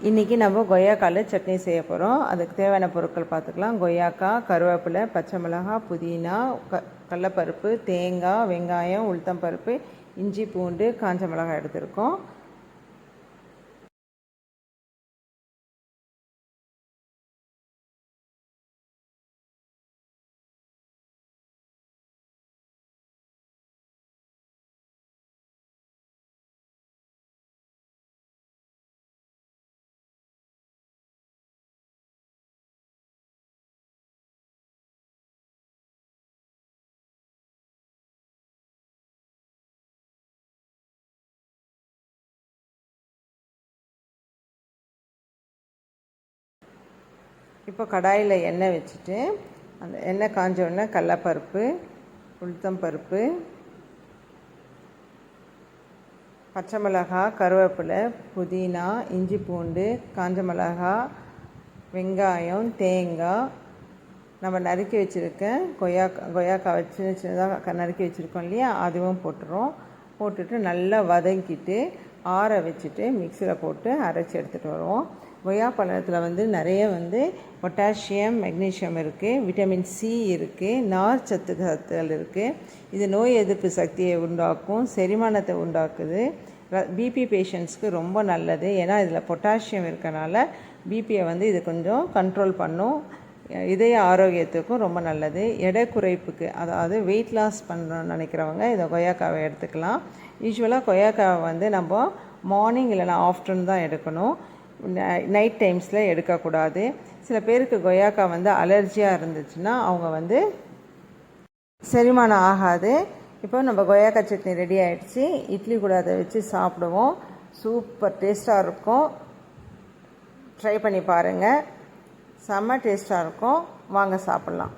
இன்றைக்கி நம்ம கொய்யாக்காயில் சட்னி செய்ய போகிறோம். அதுக்கு தேவையான பொருட்கள் பார்த்துக்கலாம். கொய்யாக்காய், கருவேப்பிலை, பச்சை மிளகாய், புதினா, கடலப்பருப்பு, தேங்காய், வெங்காயம், உளுத்தம்பருப்பு, இஞ்சி, பூண்டு, காஞ்ச மிளகாய் எடுத்துருக்கோம். இப்போ கடாயில் எண்ணெய் வச்சுட்டு அந்த எண்ணெய் காஞ்ச உடனே கடலப்பருப்பு, உளுத்தம்பருப்பு, பச்சை மிளகாய், கருவேப்பிலை, புதினா, இஞ்சி, பூண்டு, காஞ்ச மிளகாய், வெங்காயம், தேங்காய், நம்ம நறுக்கி வச்சுருக்கேன் கொய்யாக்காய் சின்ன சின்னதாக நறுக்கி வச்சுருக்கோம் இல்லையா, அதுவும் போட்டுட்டு நல்லா வதக்கிட்டு ஆற வச்சுட்டு மிக்சியில் போட்டு அரைச்சி எடுத்துகிட்டு வருவோம். கொய்யாப்பழத்தில் நிறைய பொட்டாசியம், மெக்னீஷியம் இருக்குது, விட்டமின் சி இருக்குது, நார் சத்துக்கள் இருக்குது. இது நோய் எதிர்ப்பு சக்தியை உண்டாக்கும், செரிமானத்தை உண்டாக்குது. பிபி பேஷண்ட்ஸ்க்கு ரொம்ப நல்லது. ஏன்னா இதில் பொட்டாசியம் இருக்கனால பிபியை இது கொஞ்சம் கண்ட்ரோல் பண்ணும். இதய ஆரோக்கியத்துக்கும் ரொம்ப நல்லது. எடை குறைப்புக்கு, அதாவது வெயிட் லாஸ் பண்ணணும்னு நினைக்கிறவங்க இதை கொய்யாக்காவை எடுத்துக்கலாம். யூஸ்வலாக கொய்யாக்காவை நம்ம மார்னிங் இல்லைனா ஆஃப்டர்நூன் தான் எடுக்கணும், நைட் டைம்ஸில் எடுக்கக்கூடாது. சில பேருக்கு கொய்யாக்காய் அலர்ஜியாக இருந்துச்சுன்னா அவங்க செரிமானம் ஆகாது. இப்போ நம்ம கொய்யாக்காய் சட்னி ரெடி ஆகிடுச்சு. இட்லி கூட அதை வச்சு சாப்பிடுவோம். சூப்பர் டேஸ்ட்டாக இருக்கும். ட்ரை பண்ணி பாருங்கள். செம்ம டேஸ்ட்டாக இருக்கும். வாங்க சாப்பிட்லாம்.